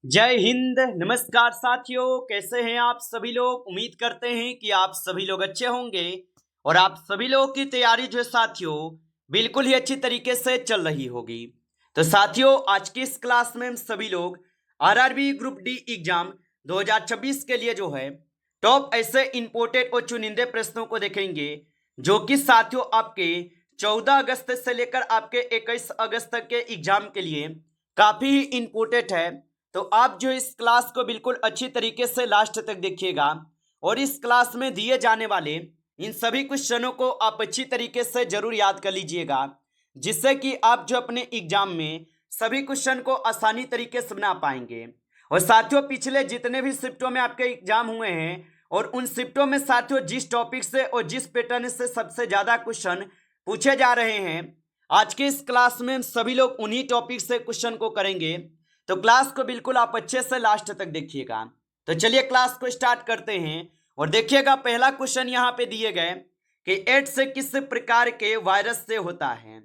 जय हिंद। नमस्कार साथियों, कैसे हैं आप सभी लोग। उम्मीद करते हैं कि आप सभी लोग अच्छे होंगे और आप सभी लोगों की तैयारी जो है साथियों बिल्कुल ही अच्छी तरीके से चल रही होगी। तो साथियों, आज की इस क्लास में हम सभी लोग आरआरबी ग्रुप डी एग्जाम 2026 के लिए जो है टॉप ऐसे इंपोर्टेड और चुनिंदे प्रश्नों को देखेंगे, जो कि साथियों आपके 14 अगस्त से लेकर आपके 21 अगस्त तक के एग्जाम के लिए काफी ही इंपोर्टेंट है। तो आप जो इस क्लास को बिल्कुल अच्छी तरीके से लास्ट तक देखिएगा और इस क्लास में दिए जाने वाले इन सभी क्वेश्चनों को आप अच्छी तरीके से जरूर याद कर लीजिएगा, जिससे कि आप जो अपने एग्जाम में सभी क्वेश्चन को आसानी तरीके से बना पाएंगे। और साथियों, पिछले जितने भी शिफ्टों में आपके एग्जाम हुए हैं और उन शिफ्टों में साथियों जिस टॉपिक से और जिस पैटर्न से सबसे ज्यादा क्वेश्चन पूछे जा रहे हैं, आज के इस क्लास में हम सभी लोग उन्हीं टॉपिक से क्वेश्चन को करेंगे। तो क्लास को बिल्कुल आप अच्छे से लास्ट तक देखिएगा। तो चलिए क्लास को स्टार्ट करते हैं और देखिएगा पहला क्वेश्चन यहाँ पे दिए गए कि एड्स किस प्रकार के वायरस से होता है।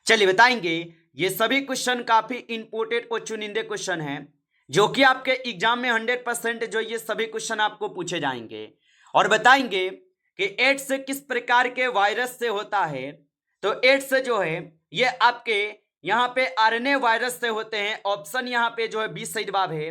चलिए बताएंगे। ये सभी क्वेश्चन काफी इंपोर्टेंट और चुनिंदे क्वेश्चन हैं, जो कि आपके एग्जाम में 100% जो ये सभी क्वेश्चन आपको पूछे जाएंगे और बताएंगे कि एड्स किस प्रकार के वायरस से होता है। तो एड्स जो है ये आपके यहाँ पे आरएनए वायरस से होते हैं। ऑप्शन यहाँ पे जो है 20 सही जवाब है,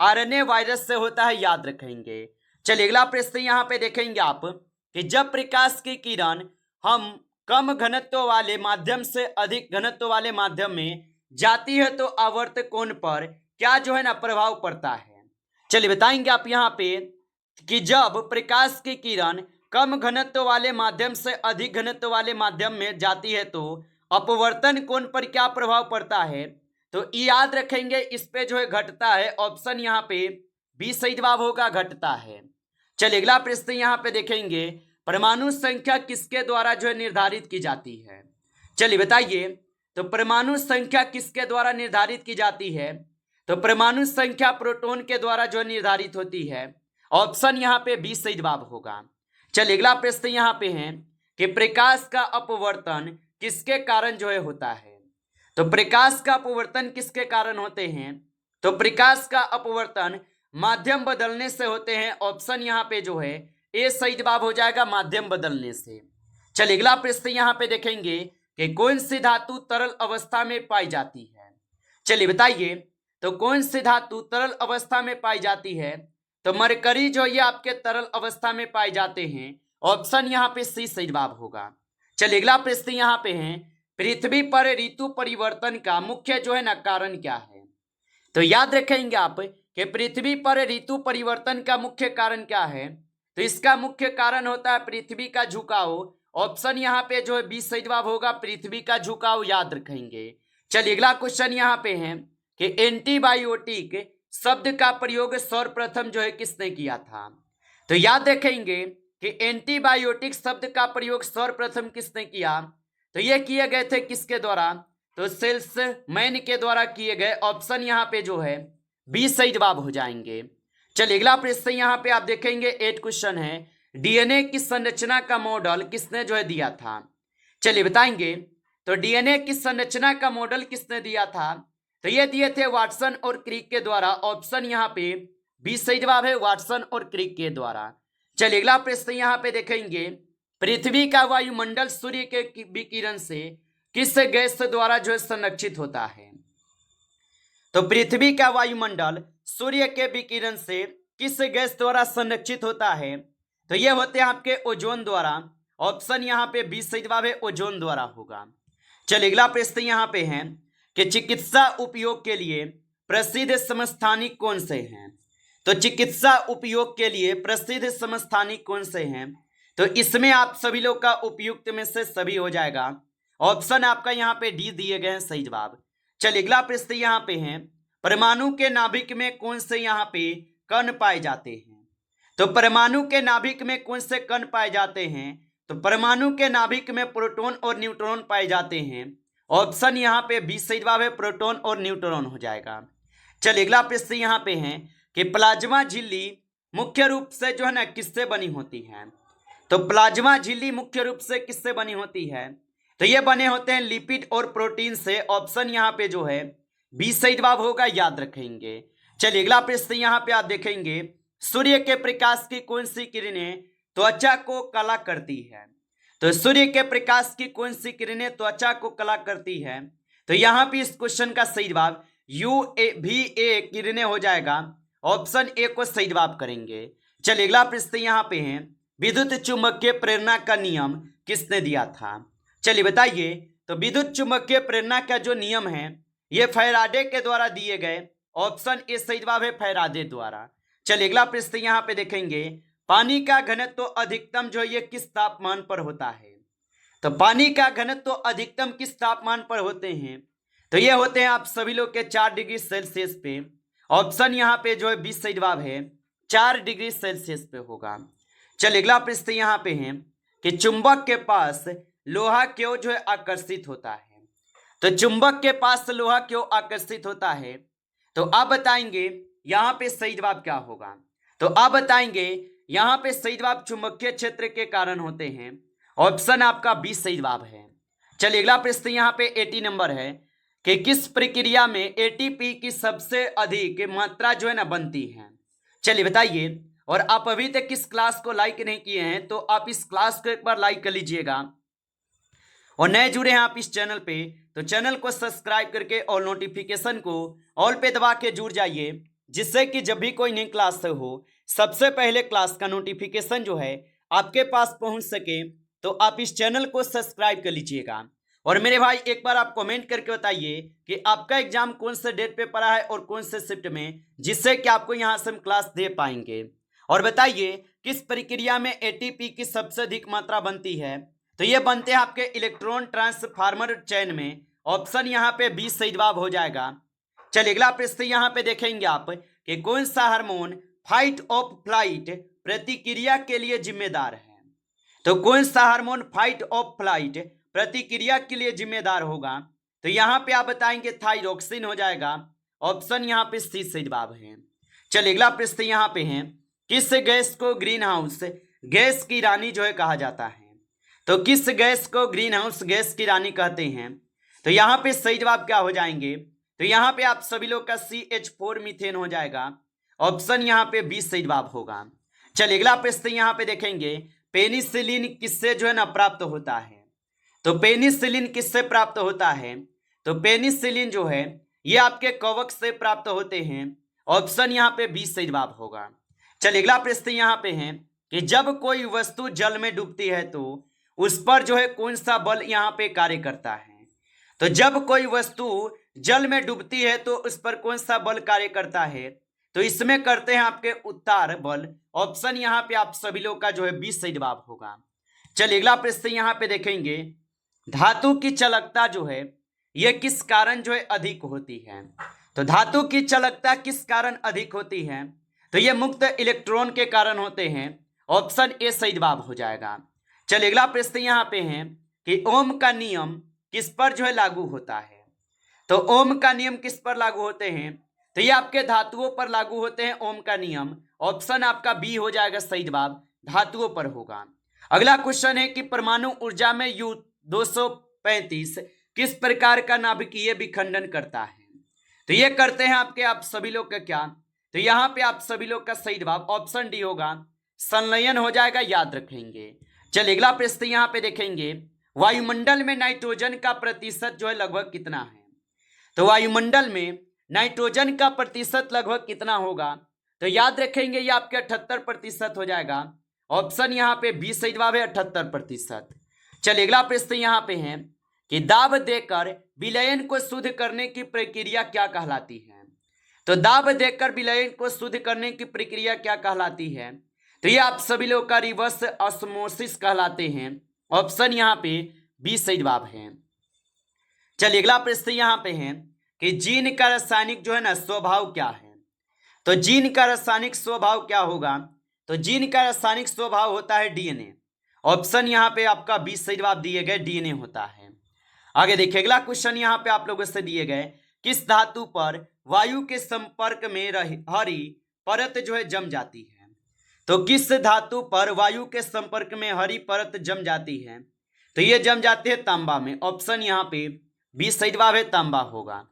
आरएनए वायरस से होता है, याद रखेंगे। चलिए अगला प्रश्न यहाँ पे देखेंगे आप कि जब प्रकाश की किरण हम कम घनत्व वाले माध्यम से अधिक घनत्व वाले माध्यम में जाती है तो आवर्त कोण पर क्या जो है ना प्रभाव पड़ता है। चलिए बताएंगे आप यहाँ पे कि जब प्रकाश की किरण कम घनत्व वाले माध्यम से अधिक घनत्व वाले माध्यम में जाती है तो अपवर्तन कोण पर क्या प्रभाव पड़ता है। तो याद रखेंगे इस पे जो है घटता है। ऑप्शन यहाँ पे 20 सही जवाब होगा, घटता है। चलिए अगला प्रश्न यहाँ पे देखेंगे, परमाणु संख्या किसके द्वारा जो है निर्धारित की जाती है। चलिए बताइए, तो परमाणु संख्या किसके द्वारा निर्धारित की जाती है। तो परमाणु संख्या प्रोटॉन के द्वारा जो निर्धारित होती है। ऑप्शन यहाँ पे 20 सही जवाब होगा। चलिए अगला प्रश्न यहाँ पे है कि प्रकाश का अपवर्तन किसके कारण जो है होता है। तो प्रकाश का अपवर्तन किसके कारण होते हैं। तो प्रकाश का अपवर्तन माध्यम बदलने से होते हैं। ऑप्शन यहाँ पे जो है ए सही जवाब हो जाएगा, माध्यम बदलने से। चलिए अगला प्रश्न यहाँ पे देखेंगे कि कौन सी धातु तरल अवस्था में पाई जाती है। चलिए बताइए, तो कौन सी धातु तरल अवस्था में पाई जाती है। तो मरकरी जो ये आपके तरल अवस्था में पाए जाते हैं। ऑप्शन यहाँ पे सी सही जवाब होगा। चलिए अगला प्रश्न यहाँ पे है, पृथ्वी पर ऋतु परिवर्तन का मुख्य जो है ना कारण क्या है। तो याद रखेंगे आप कि पृथ्वी पर ऋतु परिवर्तन का मुख्य कारण क्या है। तो इसका मुख्य कारण होता है पृथ्वी का झुकाव। ऑप्शन यहाँ पे जो है 20 सही जवाब होगा, पृथ्वी का झुकाव, याद रखेंगे। चलिए अगला क्वेश्चन यहाँ पे है कि एंटीबायोटिक शब्द का प्रयोग सर्वप्रथम जो है किसने किया था। तो याद रखेंगे कि एंटीबायोटिक शब्द का प्रयोग सर्वप्रथम किसने किया। तो ये किए गए थे किसके द्वारा। तो सेल्समैन के द्वारा किए गए। ऑप्शन यहाँ पे जो है 20 सही जवाब हो जाएंगे। चलिए अगला प्रश्न यहाँ पे आप देखेंगे 8 क्वेश्चन है, डीएनए की संरचना का मॉडल किसने जो है दिया था। चलिए बताएंगे, तो डीएनए की संरचना का मॉडल किसने दिया था। तो ये दिए थे वाटसन और क्रिक के द्वारा। ऑप्शन यहाँ पे 20 सही जवाब है, वाटसन और क्रिक के द्वारा। चलिए अगला प्रश्न यहाँ पे देखेंगे, पृथ्वी का वायुमंडल सूर्य के विकिरण से किस गैस द्वारा जो है संरक्षित होता है। तो पृथ्वी का वायुमंडल सूर्य के विकिरण से किस गैस द्वारा संरक्षित होता है। तो ये होते हैं आपके ओजोन द्वारा। ऑप्शन यहाँ पे 20 सही जवाब है, ओजोन द्वारा होगा। चलिए अगला प्रश्न यहाँ पे है कि चिकित्सा उपयोग के लिए प्रसिद्ध समस्थानिक कौन से हैं। तो चिकित्सा उपयोग के लिए प्रसिद्ध समस्थानिक कौन से हैं। तो इसमें आप सभी लोग का उपयुक्त में से सभी हो जाएगा। ऑप्शन आपका यहाँ पे डी दिए गए हैं सही जवाब। चलिए अगला प्रश्न यहाँ पे है, परमाणु के नाभिक में कौन से यहाँ पे कण पाए जाते हैं। तो परमाणु के नाभिक में कौन से कण पाए जाते हैं। तो परमाणु के नाभिक में प्रोटॉन और न्यूट्रॉन पाए जाते हैं। ऑप्शन यहाँ पे 20 सही जवाब है, प्रोटॉन और न्यूट्रॉन हो जाएगा। चलिए अगला प्रश्न यहाँ पे है कि प्लाज्मा झिल्ली मुख्य रूप से जो है ना किससे बनी होती है। तो प्लाज्मा झिल्ली मुख्य रूप से किससे बनी होती है। तो ये बने होते हैं लिपिड और प्रोटीन से। ऑप्शन यहाँ पे जो है 20 सही जवाब होगा, याद रखेंगे। चलिए अगला प्रश्न यहाँ पे आप देखेंगे, सूर्य के प्रकाश की कौन सी किरणें त्वचा को काला करती है? तो सूर्य के प्रकाश की कौन सी किरणें त्वचा को काला करती है? तो यहाँ पे इस क्वेश्चन का सही जवाब UVA किरणें हो जाएगा। ऑप्शन ए को सही जवाब करेंगे। चलिए अगला प्रश्न यहाँ पे है, विद्युत चुंबकीय प्रेरणा का नियम किसने दिया था? चलिए बताइए। तो विद्युत चुंबकीय प्रेरणा का जो नियम है ये फैराडे के द्वारा दिए गए। ऑप्शन ए सही जवाब है, फैराडे द्वारा। चलिए अगला प्रश्न यहाँ पे देखेंगे, पानी का घनत्व तो अधिकतम जो ये किस तापमान पर होता है? तो पानी का घनत्व तो अधिकतम किस तापमान पर होते हैं? तो ये होते हैं आप सभी लोग के 4 डिग्री सेल्सियस पे। ऑप्शन यहाँ पे जो है 20 सही जवाब है, 4 डिग्री सेल्सियस पे होगा। चलिए अगला प्रश्न यहाँ पे है कि चुंबक के पास लोहा क्यों जो है आकर्षित होता है? तो चुंबक के पास लोहा क्यों आकर्षित होता है? तो आप बताएंगे यहाँ पे सही जवाब क्या होगा? तो आप बताएंगे यहाँ पे सही जवाब चुंबकीय क्षेत्र के कारण होते हैं। ऑप्शन आपका 20 सही जवाब है। चलिए अगला प्रश्न यहाँ पे 80 नंबर है कि किस प्रक्रिया में ATP की सबसे अधिक मात्रा जो है ना बनती है? चलिए बताइए। और आप अभी तक इस क्लास को लाइक नहीं किए हैं तो आप इस क्लास को एक बार लाइक कर लीजिएगा, और नए जुड़े हैं आप इस चैनल पे तो चैनल को सब्सक्राइब करके और नोटिफिकेशन को ऑल पे दबा के जुड़ जाइए, जिससे कि जब भी कोई नई क्लास हो सबसे पहले क्लास का नोटिफिकेशन जो है आपके पास पहुंच सके। तो आप इस चैनल को सब्सक्राइब कर लीजिएगा। और मेरे भाई एक बार आप कमेंट करके बताइए कि आपका एग्जाम कौन से डेट पे पड़ा है और कौन से शिफ्ट में, जिससे कि आपको यहाँ से हम क्लास दे पाएंगे। और बताइए किस प्रक्रिया में ATP की सबसे अधिक मात्रा बनती है? तो ये बनते हैं आपके इलेक्ट्रॉन ट्रांसफार्मर चैन में। ऑप्शन यहाँ पे 20 सही जवाब हो जाएगा। चलिए अगला प्रश्न यहाँ पे देखेंगे आप कि कौन सा हार्मोन फाइट ऑफ फ्लाइट प्रतिक्रिया के लिए जिम्मेदार है? तो कौन सा हार्मोन फाइट ऑफ फ्लाइट प्रतिक्रिया के लिए जिम्मेदार होगा? तो यहाँ पे आप बताएंगे थायरोक्सिन हो जाएगा। ऑप्शन यहाँ पे सी सही जवाब है। चलिए अगला प्रश्न यहाँ पे है, किस गैस को ग्रीन हाउस गैस की रानी जो है कहा जाता है? तो किस गैस को ग्रीन हाउस गैस की रानी कहते हैं? तो यहाँ पे सही जवाब क्या हो जाएंगे? तो यहाँ पे आप सभी लोग का CH4 मीथेन हो जाएगा। ऑप्शन यहाँ पे 20 सही जवाब होगा। चलिए अगला प्रश्न यहाँ पे देखेंगे, पेनिसिलिन किससे जो है ना प्राप्त होता है? तो पेनिसिलिन किससे प्राप्त होता है? तो पेनिसिलिन जो है ये आपके कवक से प्राप्त होते हैं। ऑप्शन यहाँ पे 20 सही जवाब होगा। चलिए अगला प्रश्न यहाँ पे है कि जब कोई वस्तु जल में डूबती है तो उस पर जो है कौन सा बल यहाँ पे कार्य करता है? तो जब कोई वस्तु जल में डूबती है तो उस पर कौन सा बल कार्य करता है? तो इसमें करते हैं आपके उत्तार बल। ऑप्शन यहाँ पे आप सभी लोग का जो है 20 सही जवाब होगा। चलिए अगला प्रश्न यहाँ पे देखेंगे, धातु की चालकता जो है ये किस कारण जो है अधिक होती है? तो धातु की चालकता किस कारण अधिक होती है? तो ये मुक्त इलेक्ट्रॉन के कारण होते हैं। ऑप्शन ए सही जवाब हो जाएगा। चलिए अगला प्रश्न यहाँ पे है कि ओम का नियम किस पर जो है लागू होता है? तो ओम का नियम किस पर लागू होते हैं? तो ये आपके धातुओं पर लागू होते हैं ओम का नियम। ऑप्शन आपका बी हो जाएगा सही जवाब, धातुओं पर होगा। अगला क्वेश्चन है कि परमाणु ऊर्जा में U-235 किस प्रकार का नाभिकीय विखंडन करता है? तो ये करते हैं आपके आप सभी लोग का क्या? तो यहाँ पे आप सभी लोग का सही जवाब ऑप्शन डी होगा, संलयन हो जाएगा, याद रखेंगे। चलिए अगला प्रश्न यहाँ पे देखेंगे, वायुमंडल में नाइट्रोजन का प्रतिशत जो है लगभग कितना है? तो वायुमंडल में नाइट्रोजन का प्रतिशत लगभग कितना होगा? तो याद रखेंगे ये आपके 78% हो जाएगा। ऑप्शन यहाँ पे 20 सही जवाब है, 78%। चलिए अगला प्रश्न यहाँ पे है कि दाब देकर विलयन को शुद्ध करने की प्रक्रिया क्या कहलाती है? तो दाब देकर विलयन को शुद्ध करने की प्रक्रिया क्या कहलाती है? तो ये आप सभी लोग का रिवर्स ऑस्मोसिस कहलाते हैं। ऑप्शन यहाँ पे 20 सही जवाब है। चलिए अगला प्रश्न यहाँ पे है कि जीन का रासायनिक जो है ना स्वभाव क्या है? तो जीन का रासायनिक स्वभाव क्या होगा? तो जीन का रासायनिक स्वभाव होता है DNA। ऑप्शन यहाँ पे आपका 20 सही जवाब दिए गए, DNA होता है। आगे देखिए अगला क्वेश्चन यहाँ पे आप लोगों से दिए गए, किस धातु पर वायु के संपर्क में हरी परत जो है जम जाती है? तो किस धातु पर वायु के संपर्क में हरी परत जम जाती है? तो ये जम जाती है तांबा में। ऑप्शन यहाँ पे 20 सही जवाब है, तांबा होगा।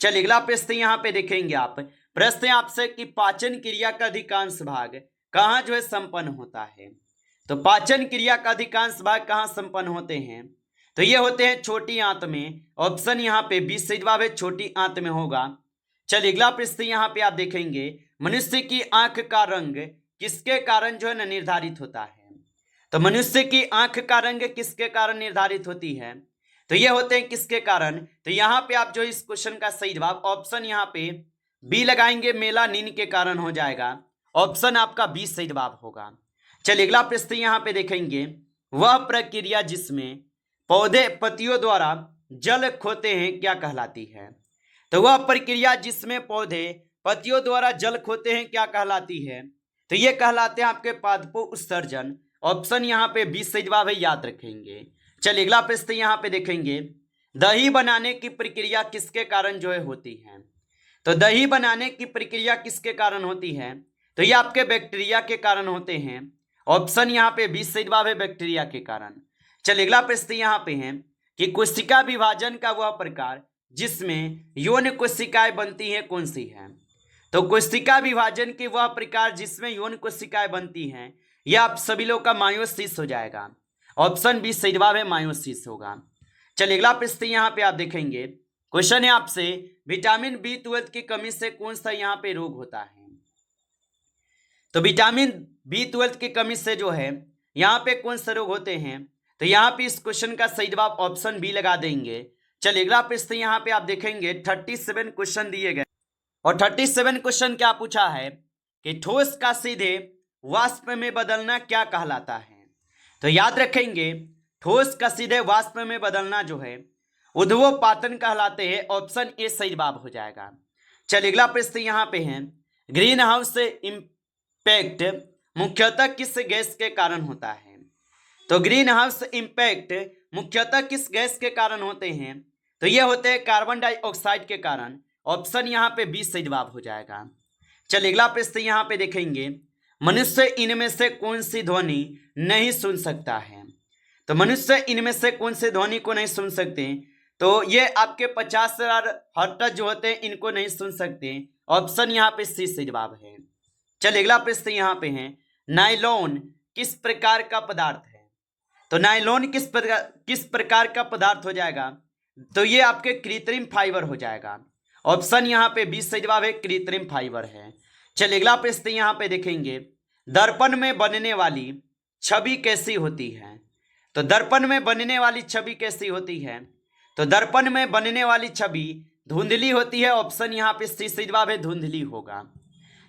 चलिए अगला प्रश्न यहाँ पे देखेंगे आप, प्रश्न है आपसे कि पाचन क्रिया का अधिकांश भाग कहाँ जो है संपन्न होता है। तो पाचन क्रिया का अधिकांश भाग कहाँ संपन्न होते हैं, तो ये होते हैं छोटी आंत में। ऑप्शन यहाँ पे 20 सही जवाब है, छोटी आंत में होगा। चलिए अगला प्रश्न यहाँ पे आप देखेंगे, मनुष्य की आंख का रंग किसके कारण जो है न निर्धारित होता है। तो मनुष्य की आंख का रंग किसके कारण निर्धारित होती है, तो ये होते हैं किसके कारण। तो यहाँ पे आप जो इस क्वेश्चन का सही जवाब ऑप्शन यहाँ पे बी लगाएंगे, मेलानिन के कारण हो जाएगा। ऑप्शन आपका बी सही जवाब होगा। चलिए अगला प्रश्न यहाँ पे देखेंगे, वह प्रक्रिया जिसमें पौधे पत्तियों द्वारा जल खोते हैं क्या कहलाती है। तो वह प्रक्रिया जिसमें पौधे पत्तियों द्वारा जल खोते हैं क्या कहलाती है, तो ये कहलाते हैं आपके पादपों उत्सर्जन। ऑप्शन यहाँ पे 20 सही जवाब है, याद रखेंगे। चलिए अगला प्रश्न यहाँ पे देखेंगे, दही बनाने की प्रक्रिया किसके कारण जो है होती है। तो दही बनाने की प्रक्रिया किसके कारण होती है, तो ये आपके बैक्टीरिया के कारण होते हैं। ऑप्शन यहाँ पे 20 सही जवाब है, बैक्टीरिया के कारण। चलिए अगला प्रश्न यहाँ पे है कि कोशिका विभाजन का वह प्रकार जिसमें यौन कोशिकाएं बनती हैं कौन सी है। तो कोशिका विभाजन की वह प्रकार जिसमें यौन कोशिकाएं बनती हैं, यह आप सभी लोग का मायोसिस हो जाएगा। ऑप्शन 20 सही जवाब है, मायोसिस होगा। चलिए अगला प्रश्न यहाँ पे आप देखेंगे, क्वेश्चन है आपसे, विटामिन B12 की कमी से कौन सा यहाँ पे रोग होता है। तो विटामिन B12 की कमी से जो है यहाँ पे कौन से रोग होते हैं, तो यहाँ पे इस क्वेश्चन का सही जवाब ऑप्शन बी लगा देंगे। चलिए अगला प्रश्न यहाँ पे आप देखेंगे, 37 क्वेश्चन दिए गए और 37 क्वेश्चन क्या पूछा है कि ठोस का सीधे वाष्प में बदलना क्या कहलाता है। तो याद रखेंगे, ठोस का सीधे वाष्प में बदलना जो है उद्वोपातन कहलाते हैं। ऑप्शन ए सही जवाब हो जाएगा। चलिए अगला प्रश्न यहाँ पे है, ग्रीन हाउस इम्पैक्ट मुख्यतः किस गैस के कारण होता है। तो ग्रीन हाउस इम्पैक्ट मुख्यतः किस गैस के कारण होते हैं, तो ये होते हैं कार्बन डाइऑक्साइड के कारण। ऑप्शन यहाँ पे 20 सही जवाब हो जाएगा। चलिए अगला प्रश्न यहाँ पे देखेंगे, मनुष्य इनमें से कौन सी ध्वनि नहीं सुन सकता है। तो मनुष्य इनमें से कौन से ध्वनि को नहीं सुन सकते, तो ये आपके 50,000 हर्ट्ज जो होते हैं इनको नहीं सुन सकते। ऑप्शन यहाँ पे सी सही जवाब है। चलिए अगला प्रश्न यहाँ पे है, नायलॉन किस प्रकार का पदार्थ है। तो नायलॉन किस प्रकार का पदार्थ हो जाएगा, तो ये आपके कृत्रिम फाइबर हो जाएगा। ऑप्शन यहाँ पे 20 सही जवाब है, कृत्रिम फाइबर है। चलिए अगला प्रश्न यहाँ पे देखेंगे, दर्पण में बनने वाली छवि कैसी होती है। तो दर्पण में बनने वाली छवि कैसी होती है, तो दर्पण में बनने वाली छवि धुंधली होती है। ऑप्शन यहाँ पे सी सही जवाब है, धुंधली होगा।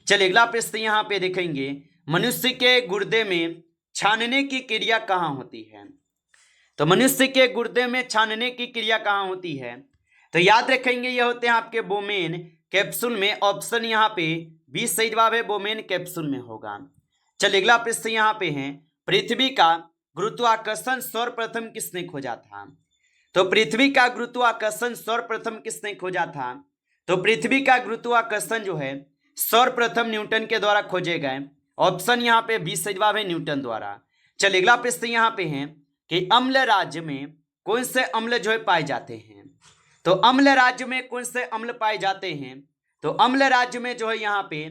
चलिए अगला प्रश्न यहाँ पे देखेंगे, मनुष्य के गुर्दे में छानने की क्रिया कहाँ होती है। तो मनुष्य के गुर्दे में छानने की क्रिया कहाँ होती है, तो याद रखेंगे ये होते हैं आपके बोमेन कैप्सूल में। ऑप्शन यहाँ पे 20 सही जवाब है, बोमेन कैप्सूल में होगा। चलिए अगला प्रश्न यहाँ पे है, पृथ्वी का गुरुत्वाकर्षण सर्वप्रथम किसने खोजा था। तो पृथ्वी का गुरुत्वाकर्षण सर्वप्रथम किसने खोजा था, तो पृथ्वी का गुरुत्वाकर्षण जो है सर्वप्रथम न्यूटन के द्वारा खोजे गए। ऑप्शन यहाँ पे 20 सही जवाब है, न्यूटन द्वारा। चलिए अगला प्रश्न यहाँ पे है कि अम्ल राज्य में कौन से अम्ल जो है पाए जाते हैं। तो अम्ल राज्य में कौन से अम्ल पाए जाते हैं, तो अम्ल राज्य में जो है यहाँ पे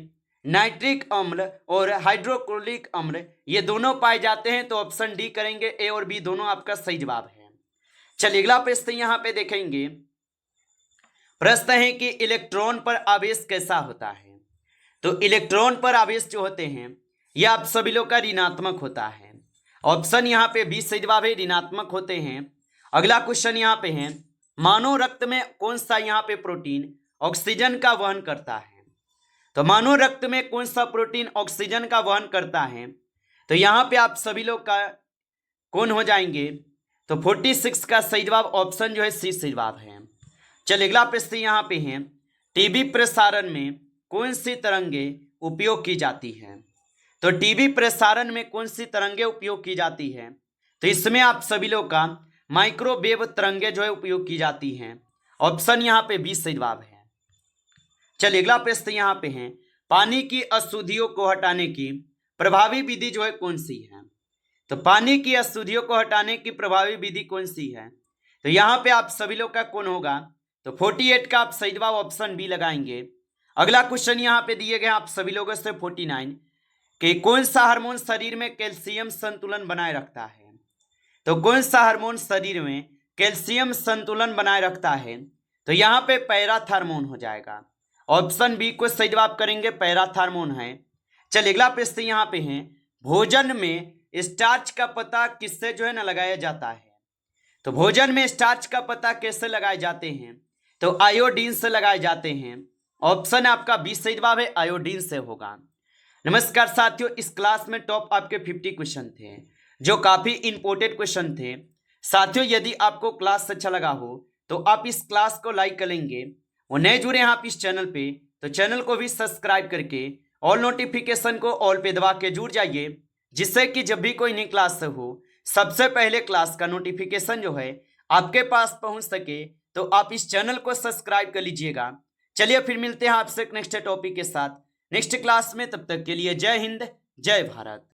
नाइट्रिक अम्ल और हाइड्रोक्लोरिक अम्ल ये दोनों पाए जाते हैं। तो ऑप्शन डी करेंगे, ए और बी दोनों आपका सही जवाब है। चलिए अगला प्रश्न यहाँ पे देखेंगे, प्रश्न है कि इलेक्ट्रॉन पर आवेश कैसा होता है। तो इलेक्ट्रॉन पर आवेश जो होते हैं यह आप सभी लोग का ऋणात्मक होता है। ऑप्शन यहाँ पे 20 सही जवाब है, ऋणात्मक होते हैं। अगला क्वेश्चन यहाँ पे है, मानव रक्त में कौन सा यहाँ पे प्रोटीन ऑक्सीजन का वहन करता है। तो मानव रक्त में कौन सा प्रोटीन ऑक्सीजन का वहन करता है, तो यहाँ पे आप सभी लोग का कौन हो जाएंगे, तो 46 का सही जवाब ऑप्शन जो है सी सही जवाब है। चलिए अगला प्रश्न यहाँ पे है, टीवी प्रसारण में कौन सी तरंगे उपयोग की जाती हैं। तो टीवी प्रसारण में कौन सी तरंगे उपयोग की जाती है, तो इसमें आप सभी लोग का माइक्रोवेव तरंगे जो है उपयोग की जाती हैं। ऑप्शन यहाँ पे 20 सही जवाब है। चलिए अगला प्रश्न यहाँ पे है, पानी की अशुद्धियों को हटाने की प्रभावी विधि जो है कौन सी है। तो पानी की अशुद्धियों को हटाने की प्रभावी विधि कौन सी है, तो यहाँ पे आप सभी लोग का कौन होगा, तो 48 का आप सही जवाब ऑप्शन बी लगाएंगे। अगला क्वेश्चन यहाँ पे दिए गए आप सभी लोगों से 49 कि कौन सा हार्मोन शरीर में कैल्शियम संतुलन बनाए रखता है। तो कौन सा हार्मोन शरीर में कैल्शियम संतुलन बनाए रखता है, तो यहाँ पे पैराथार्मोन हो जाएगा। ऑप्शन बी को सही जवाब करेंगे, पैराथार्मोन है। चलिए अगला प्रश्न यहाँ पे है, भोजन में स्टार्च का पता किससे जो है ना लगाया जाता है। तो भोजन में स्टार्च का पता कैसे लगाए जाते हैं, तो आयोडीन से लगाए जाते हैं। ऑप्शन आपका बी सही जवाब है, आयोडीन से होगा। नमस्कार साथियों, इस क्लास में टॉप आपके 50 क्वेश्चन थे जो काफी इंपॉर्टेंट क्वेश्चन थे। साथियों यदि आपको क्लास अच्छा लगा हो तो आप इस क्लास को लाइक करेंगे और नए जुड़े हैं आप इस चैनल पे तो चैनल को भी सब्सक्राइब करके ऑल नोटिफिकेशन को ऑल पे दबा के जुड़ जाइए, जिससे कि जब भी कोई नई क्लास हो सबसे पहले क्लास का नोटिफिकेशन जो है आपके पास पहुंच सके। तो आप इस चैनल को सब्सक्राइब कर लीजिएगा। चलिए फिर मिलते हैं आपसे नेक्स्ट टॉपिक के साथ नेक्स्ट क्लास में, तब तक के लिए जय हिंद जय भारत।